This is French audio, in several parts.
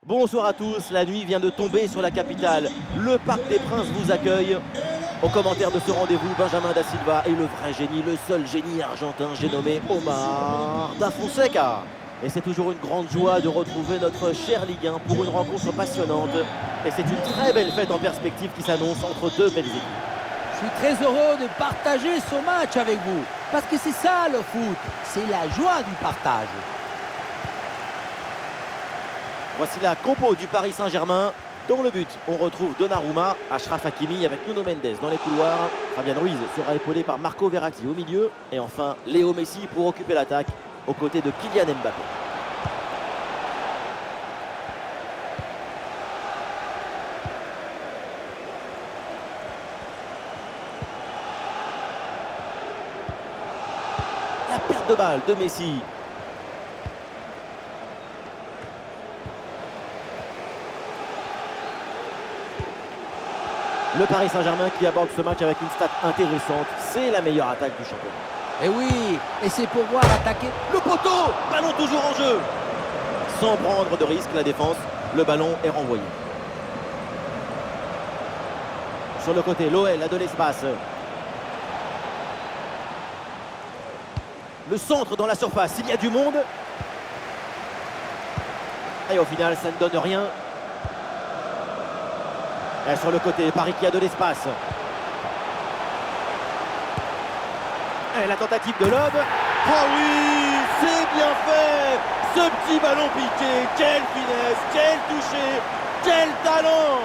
Bonsoir à tous, la nuit vient de tomber sur la capitale. Le Parc des Princes vous accueille. Au commentaire de ce rendez-vous, Benjamin da Silva et le vrai génie, le seul génie argentin, j'ai nommé Omar da Fonseca. Et c'est toujours une grande joie de retrouver notre cher Ligue 1 pour une rencontre passionnante. Et c'est une très belle fête en perspective qui s'annonce entre deux belles équipes. Je suis très heureux de partager ce match avec vous. Parce que c'est ça le foot, c'est la joie du partage. Voici la compo du Paris Saint-Germain. Dans le but, on retrouve Donnarumma, Achraf Hakimi avec Nuno Mendes dans les couloirs. Fabian Ruiz sera épaulé par Marco Verratti au milieu. Et enfin, Léo Messi pour occuper l'attaque aux côtés de Kylian Mbappé. La perte de balle de Messi. Le Paris Saint-Germain qui aborde ce match avec une stat intéressante. C'est la meilleure attaque du championnat. Et oui, et c'est pour voir attaquer Le poteau, ballon toujours en jeu. Sans prendre de risque, la défense, le ballon est renvoyé. Sur le côté, l'OL a de l'espace. Le centre dans la surface, il y a du monde. Et au final, ça ne donne rien. Et sur le côté, Paris qui a de l'espace. Et la tentative de lob. Oh oui, c'est bien fait. Ce petit ballon piqué, quelle finesse, quel toucher, quel talent.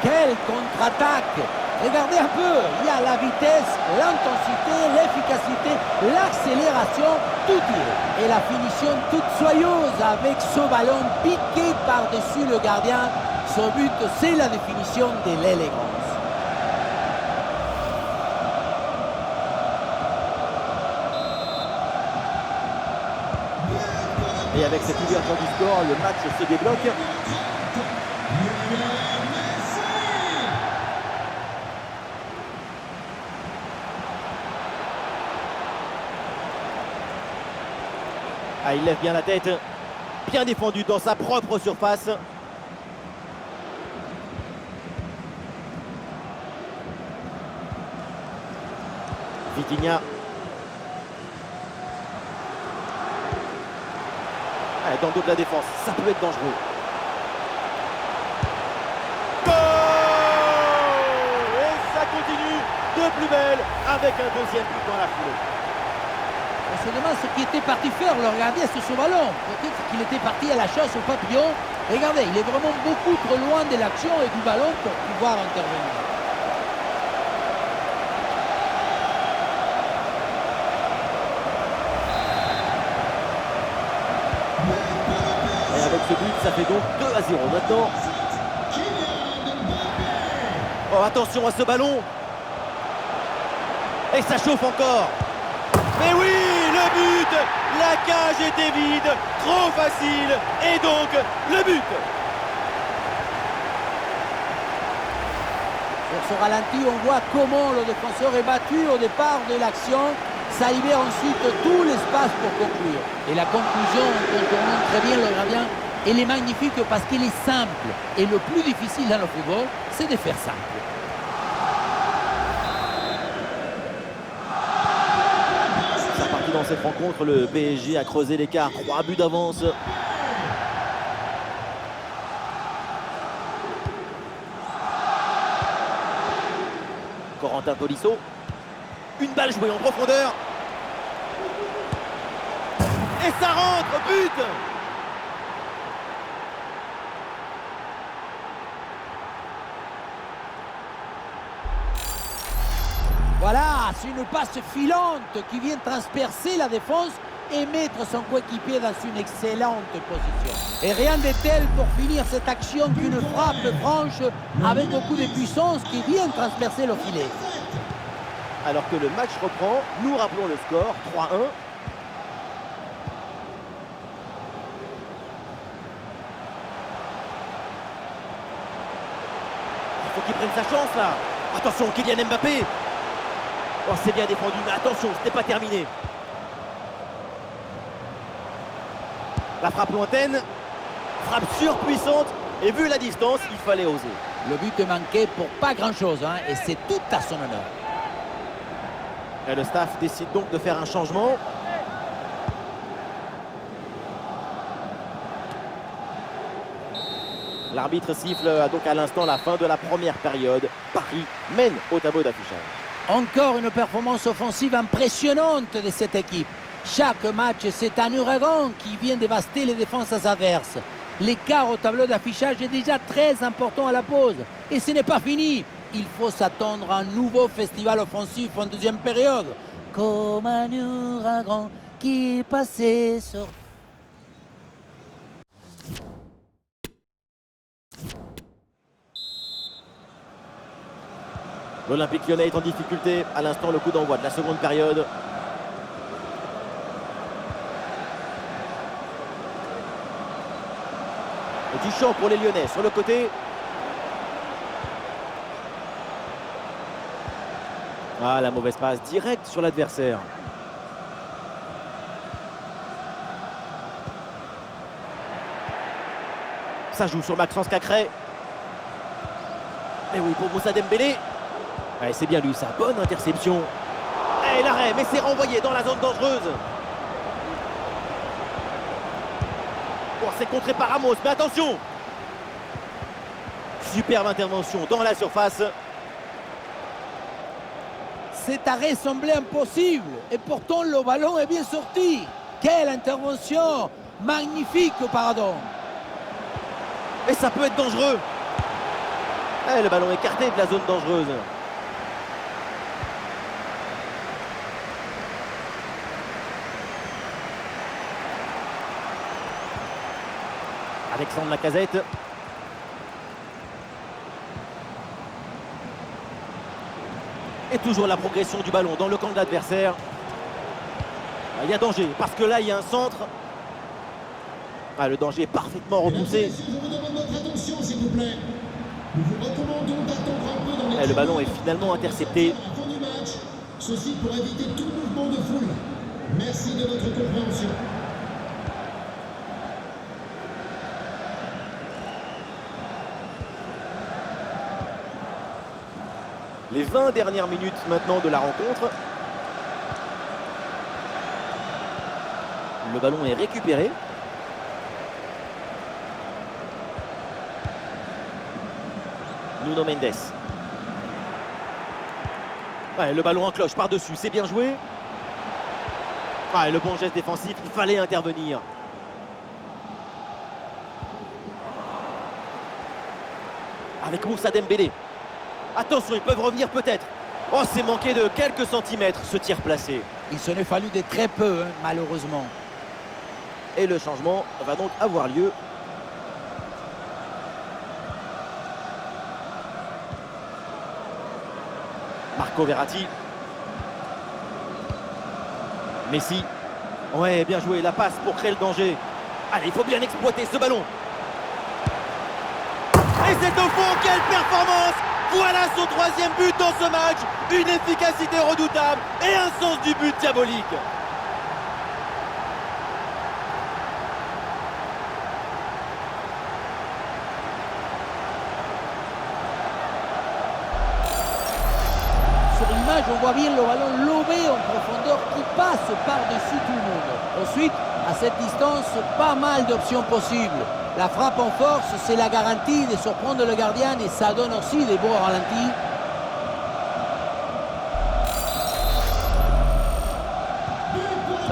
Quelle contre-attaque! Regardez un peu, il y a la vitesse, l'intensité, l'efficacité, l'accélération, tout y est. Et la finition toute soyeuse avec ce ballon piqué par-dessus le gardien. Son but, c'est la définition de l'élégance. Et avec cette ouverture du score, le match se débloque. Ah, il lève bien la tête. Bien défendu dans sa propre surface. Vitinha. Ah, dans le dos de la défense, ça peut être dangereux. Goal! Et ça continue de plus belle avec un deuxième but dans la foulée. On se demande ce qui était parti faire le gardien sur ce ballon. Peut-être qu'il était parti à la chasse au papillon. Regardez, il est vraiment beaucoup trop loin de l'action et du ballon pour pouvoir intervenir. Et avec ce but, ça fait donc 2-0 maintenant. Oh, attention à ce ballon. Et ça chauffe encore. Mais oui, le but. La cage était vide, trop facile. Et donc, le but. Sur ce ralenti, on voit comment le défenseur est battu au départ de l'action. Ça libère ensuite tout l'espace pour conclure. Et la conclusion, en contournant très bien le gardien, elle est magnifique parce qu'elle est simple. Et le plus difficile dans le football, c'est de faire simple. C'est parti dans cette rencontre, le PSG a creusé l'écart, 3 buts d'avance. Corentin Tolisso. Une balle jouée en profondeur. Et ça rentre, but! Voilà, c'est une passe filante qui vient transpercer la défense et mettre son coéquipier dans une excellente position. Et rien de tel pour finir cette action qu'une frappe franche avec beaucoup de puissance qui vient transpercer le filet. Alors que le match reprend, nous rappelons le score, 3-1. Il faut qu'il prenne sa chance là. Attention, Kylian Mbappé. Oh, c'est bien défendu, mais attention, ce n'est pas terminé. La frappe lointaine, frappe surpuissante, et vu la distance, il fallait oser. Le but est manqué pour pas grand-chose, hein, et c'est tout à son honneur. Et le staff décide donc de faire un changement. L'arbitre siffle donc à l'instant la fin de la première période. Paris mène au tableau d'affichage. Encore une performance offensive impressionnante de cette équipe. Chaque match, c'est un ouragan qui vient dévaster les défenses adverses. L'écart au tableau d'affichage est déjà très important à la pause. Et ce n'est pas fini. Il faut s'attendre à un nouveau festival offensif en deuxième période. Comme un ouragan qui passait sur... L'Olympique Lyonnais est en difficulté. À l'instant, le coup d'envoi de la seconde période. Du champ pour les Lyonnais sur le côté. Ah, la mauvaise passe directe sur l'adversaire. Ça joue sur Maxence Cacré. Et oui, pour Moussa Dembélé. Ouais, c'est bien lui, sa bonne interception. Et l'arrêt, mais c'est renvoyé dans la zone dangereuse. Bon, c'est contré par Ramos, mais attention. Superbe intervention dans la surface. Cet arrêt semblait impossible, et pourtant le ballon est bien sorti. Quelle intervention magnifique, pardon. Et ça peut être dangereux. Et le ballon écarté de la zone dangereuse. Alexandre Lacazette. Et toujours la progression du ballon dans le camp de l'adversaire. Il y a danger, parce que là, il y a un centre. Ah, le danger est parfaitement repoussé. Et le ballon est finalement intercepté. Ceci pour éviter tout mouvement de foule. Merci de votre compréhension. Les 20 dernières minutes maintenant de la rencontre. Le ballon est récupéré. Nuno Mendes. Ouais, le ballon en cloche par-dessus, c'est bien joué. Ouais, le bon geste défensif, il fallait intervenir. Avec Moussa Dembélé. Attention, ils peuvent revenir peut-être. Oh, c'est manqué de quelques centimètres ce tir placé. Il s'en est fallu de très peu, hein, malheureusement. Et le changement va donc avoir lieu. Marco Verratti. Messi. Ouais, bien joué, la passe pour créer le danger. Allez, il faut bien exploiter ce ballon. Et c'est au fond, quelle performance! Voilà son troisième but dans ce match. Une efficacité redoutable et un sens du but diabolique. Sur l'image, on voit bien le ballon lobé en profondeur qui passe par-dessus tout le monde. Ensuite, à cette distance, pas mal d'options possibles. La frappe en force, c'est la garantie de surprendre le gardien et ça donne aussi des beaux ralentis.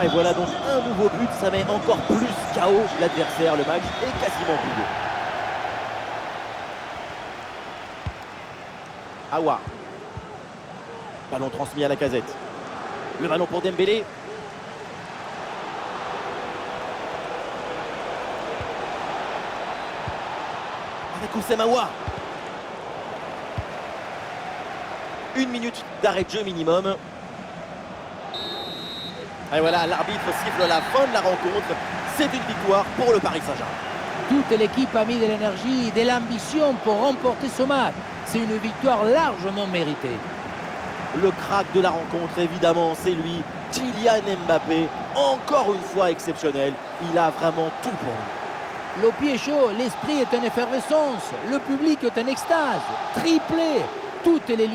Et voilà donc un nouveau but, ça met encore plus KO l'adversaire. Le match est quasiment plié. Aouar. Ballon transmis à Lacazette. Le ballon pour Dembélé. Avec Oussem Aouar. 1 minute d'arrêt de jeu minimum. Et voilà, l'arbitre siffle la fin de la rencontre. C'est une victoire pour le Paris Saint-Germain. Toute l'équipe a mis de l'énergie et de l'ambition pour remporter ce match. C'est une victoire largement méritée. Le crack de la rencontre, évidemment, c'est lui, Kylian Mbappé. Encore une fois exceptionnel. Il a vraiment tout pour lui. Le pied chaud, l'esprit est en effervescence, le public est en extase, triplé, toutes les